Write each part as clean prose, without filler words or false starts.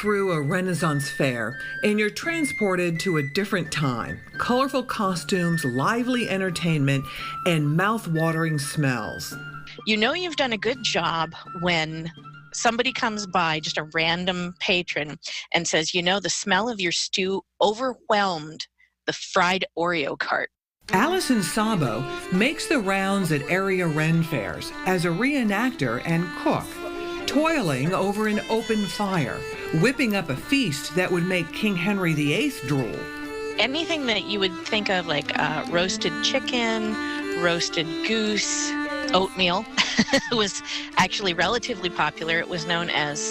through a Renaissance fair and you're transported to a different time. Colorful costumes, lively entertainment, and mouth-watering smells. You know you've done a good job when somebody comes by, just a random patron, and says, you know, the smell of your stew overwhelmed the fried Oreo cart. Alison Sabo makes the rounds at area Ren fairs as a reenactor and cook, toiling over an open fire, whipping up a feast that would make King Henry VIII drool. Anything that you would think of, like roasted chicken, roasted goose, oatmeal was actually relatively popular. It was known as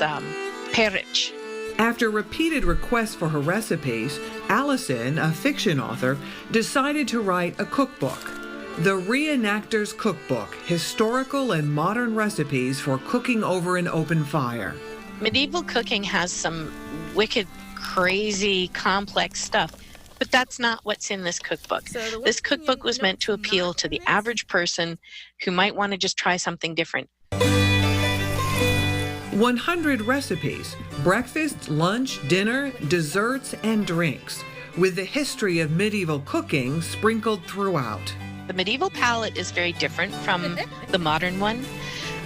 perich. After repeated requests for her recipes, Alison, a fiction author, decided to write a cookbook. The Reenactor's Cookbook, historical and modern recipes for cooking over an open fire. Medieval cooking has some wicked, crazy, complex stuff, but that's not what's in this cookbook. This cookbook was meant to appeal to the average person who might want to just try something different. 100 recipes, breakfast, lunch, dinner, desserts, and drinks, with the history of medieval cooking sprinkled throughout. The medieval palate is very different from the modern one.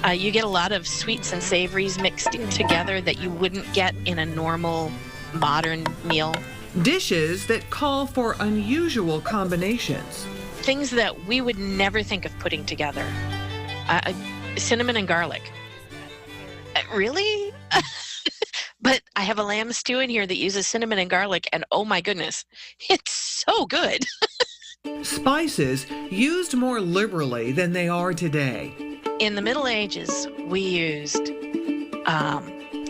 You get a lot of sweets and savories mixed together that you wouldn't get in a normal modern meal. Dishes that call for unusual combinations. Things that we would never think of putting together. Cinnamon and garlic. Really? But I have a lamb stew in here that uses cinnamon and garlic, and oh my goodness, it's so good. Spices used more liberally than they are today. In the Middle Ages, we used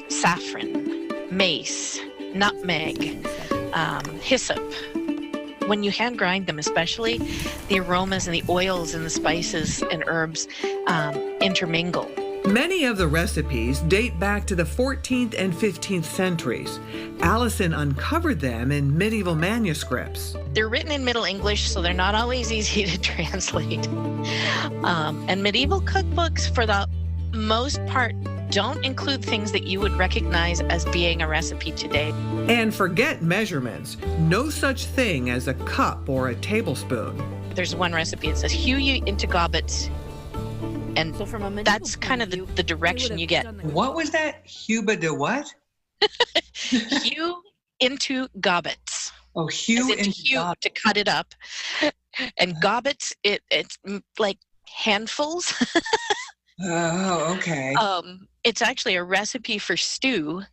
saffron, mace, nutmeg, hyssop. When you hand grind them especially, the aromas and the oils and the spices and herbs intermingle. Many of the recipes date back to the 14th and 15th centuries. Alison uncovered them in medieval manuscripts. They're written in Middle English, so they're not always easy to translate. And medieval cookbooks, for the most part, don't include things that you would recognize as being a recipe today. And forget measurements. No such thing as a cup or a tablespoon. There's one recipe that says, hew ye into gobbets. And so that's kind of the direction you get. What was that? Huba de what? Hew into gobbets. Oh, hew into gobbets. To cut it up. And gobbets, it's like handfuls. Oh, okay. It's actually a recipe for stew.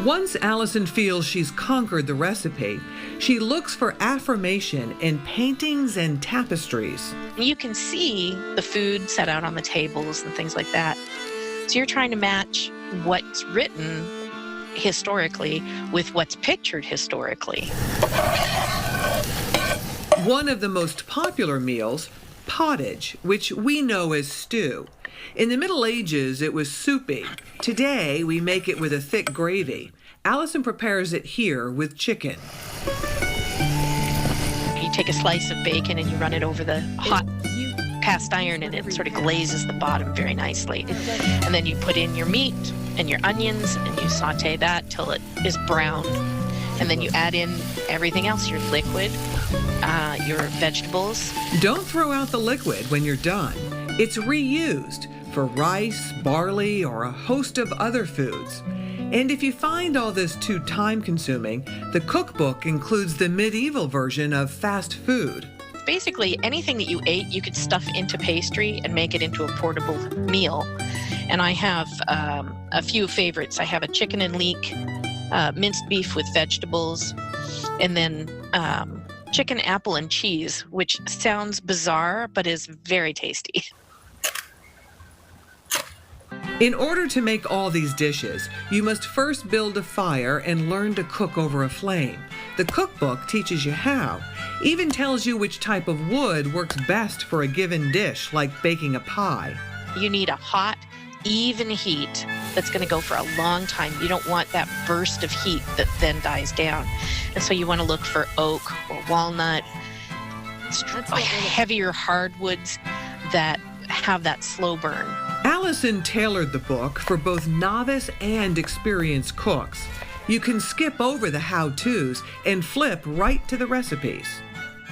Once Alison feels she's conquered the recipe, she looks for affirmation in paintings and tapestries. You can see the food set out on the tables and things like that. So you're trying to match what's written historically with what's pictured historically. One of the most popular meals, pottage, which we know as stew. In the Middle Ages, it was soupy. Today, we make it with a thick gravy. Alison prepares it here with chicken. You take a slice of bacon and you run it over the hot cast iron, and it sort of glazes the bottom very nicely. And then you put in your meat and your onions and you saute that till it is brown. And then you add in everything else, your liquid, your vegetables. Don't throw out the liquid when you're done. It's reused for rice, barley, or a host of other foods. And if you find all this too time-consuming, the cookbook includes the medieval version of fast food. Basically, anything that you ate, you could stuff into pastry and make it into a portable meal. And I have a few favorites. I have a chicken and leek, minced beef with vegetables, and then chicken, apple, and cheese, which sounds bizarre, but is very tasty. In order to make all these dishes, you must first build a fire and learn to cook over a flame. The cookbook teaches you how, even tells you which type of wood works best for a given dish, like baking a pie. You need a hot, even heat that's going to go for a long time. You don't want that burst of heat that then dies down. And so you want to look for oak or walnut, heavier hardwoods that have that slow burn. Allison tailored the book for both novice and experienced cooks. You can skip over the how-tos and flip right to the recipes.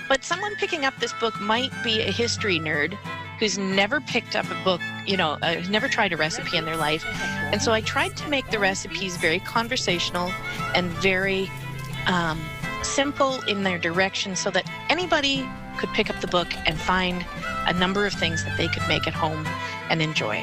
But someone picking up this book might be a history nerd who's never picked up a book, who's never tried a recipe in their life. And so I tried to make the recipes very conversational and very simple in their direction so that anybody could pick up the book and find a number of things that they could make at home and enjoy.